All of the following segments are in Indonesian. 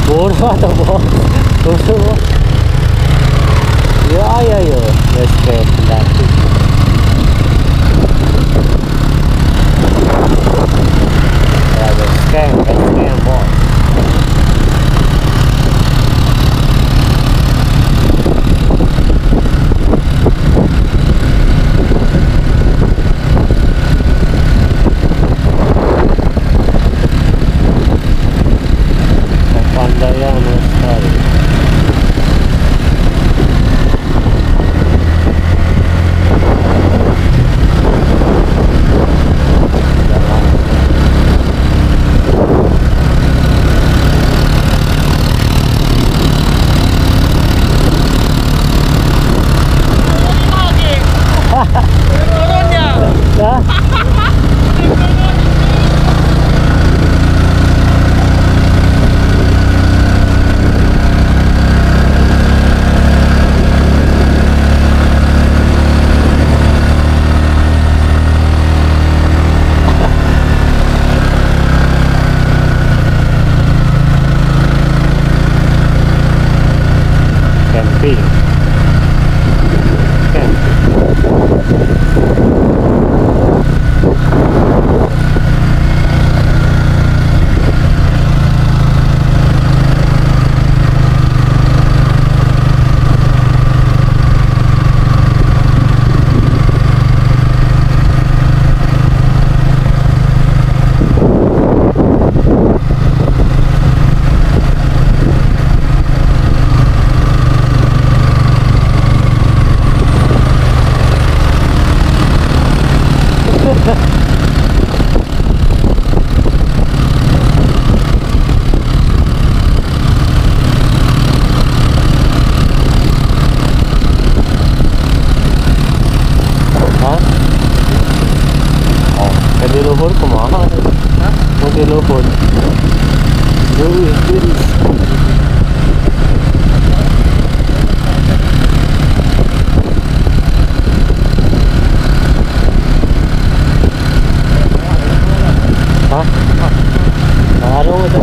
Bodoh atau bohong? Bodoh. Ya, let's get that. Ya, let's get boss. Kepandaian sekali. Camping. Di luhur kumaha? Hah? Mau di luhur. Hah? Baru itu.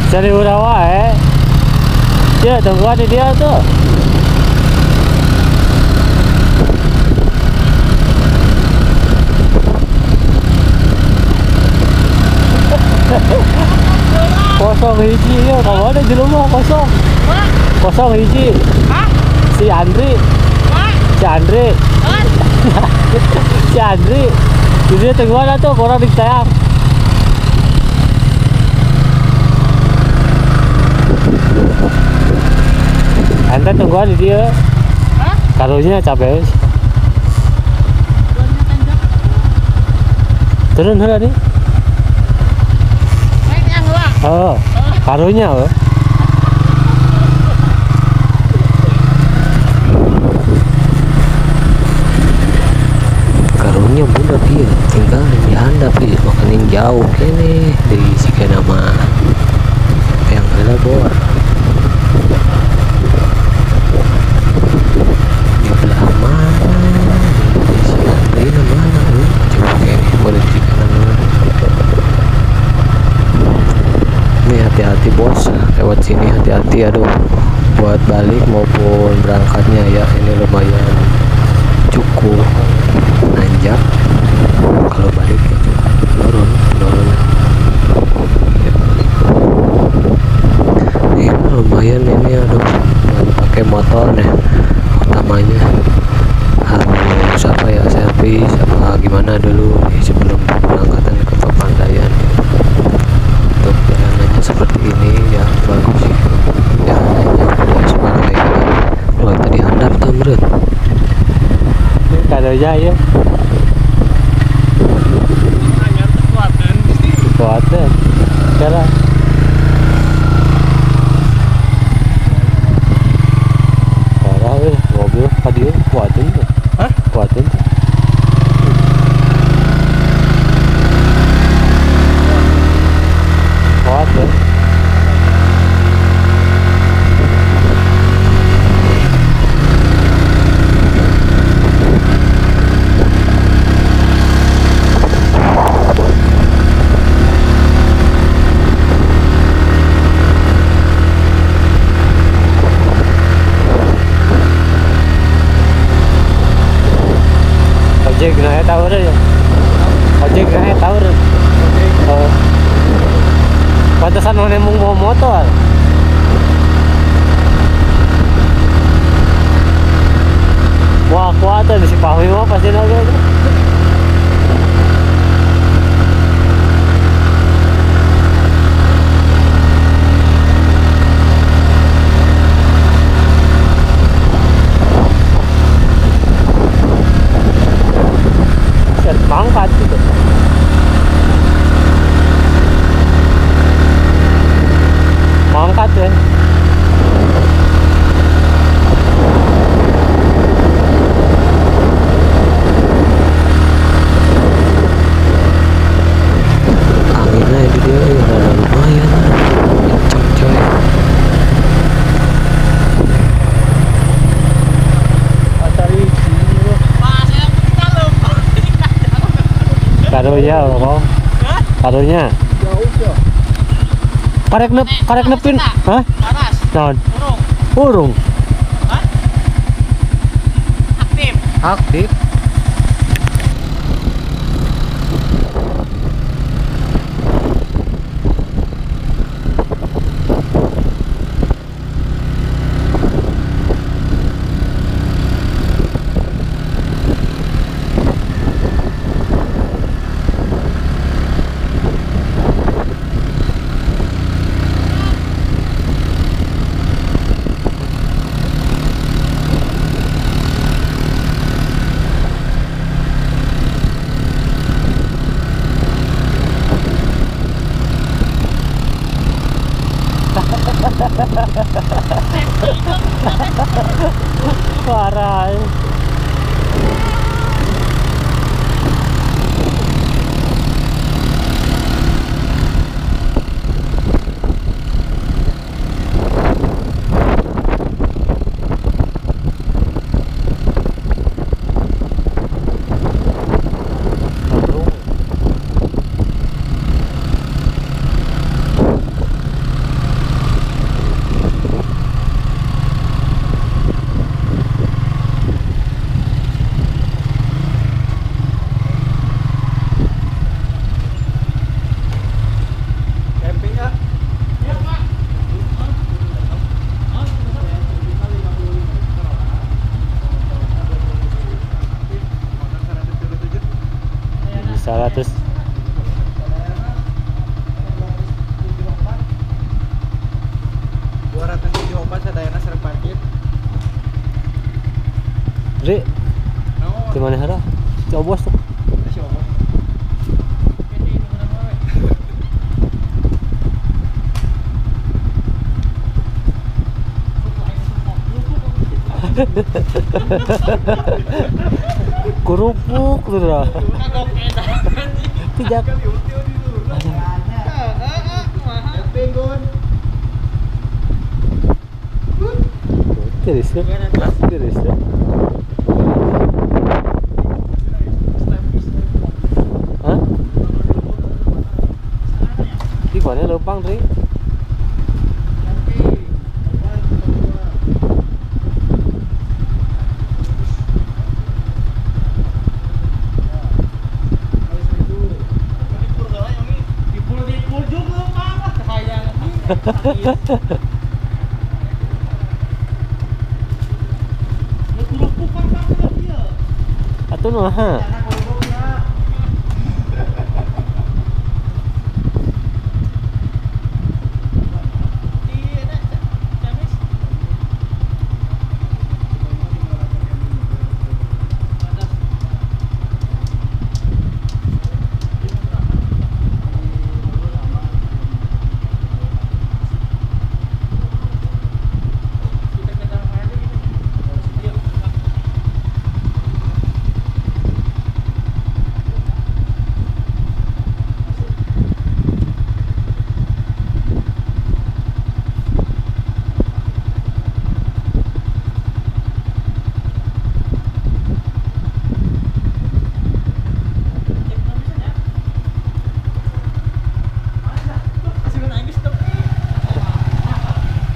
Cari Urawa dia tunggu di dia tuh. Kosong hiji ya, kamu ada di rumah kosong. Kosong hiji. Si Andri. Si Andri. Si Andri. Dia tunggu ada tuh orang di sayang. Anda tunggu di dia. Karunya capek. Turun hula nih. Oh, karunya jauh ini diisikan nama yang ada bor di belah mana diisikan dari mana coba kayak ini boleh diisikan nama ini. Hati-hati bos, lewat sini hati-hati. Aduh, buat balik maupun berangkatnya ya ini lumayan cukup nanjak. Kalau balik ya cukup turun ya. Ini lumayan ini, aduh pakai motor nih utamanya harus apa ya, servis apa gimana dulu nih sebelum berangkatan ke Pepandayan. Untuk jalanannya seperti ini ya bagus sih jalanannya, sekarang kayak kalau tadi handap tamrin kada ya kuatin cara parah mobil tadi kuatin kuatin kuatin ojek naik tower ya, ojek naik tower. Oh, pantesan mana mau motor. Wah kuatan si Pahmi mah pasti naga. Mangkat gitu. Mangkat ya. Anginnya itu dia udah lumayan kencang coy. Kadonya kok? Kadonya? Karek nepin, hah? Naon? Urung. Hah? Aktif. Aktif. Parah. Salah terus 274 sadayana serep parkir. Dri, di mana hara? Cobos tuh. Kerupuk tuh dah. Tidak. Tiris ya? Tiris ya? Hah? Di mana lubang, Tri? Atau naha?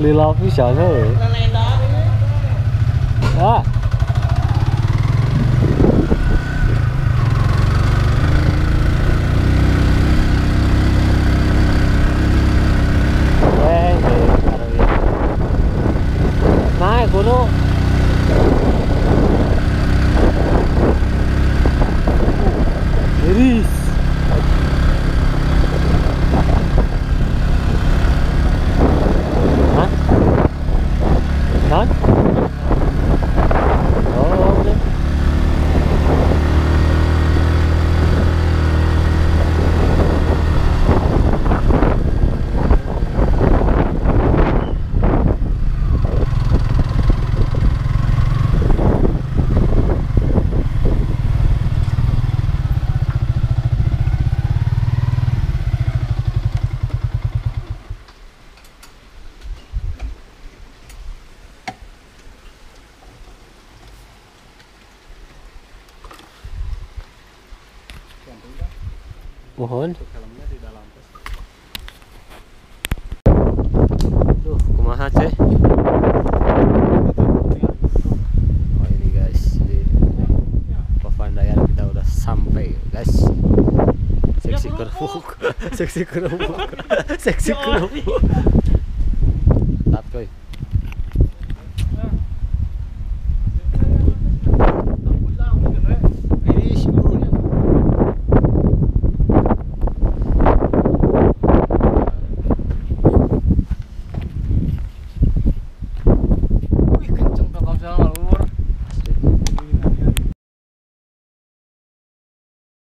Lila bisa nih. Ah. Naik gunung. Iris. Hah? Oh, udah. Mohon. Duh, kumaha cuy. Oh ini guys, di Papandayan kita udah sampai guys. Seksi kerupuk, seksi kerupuk, seksi kerupuk. Mantap cuy.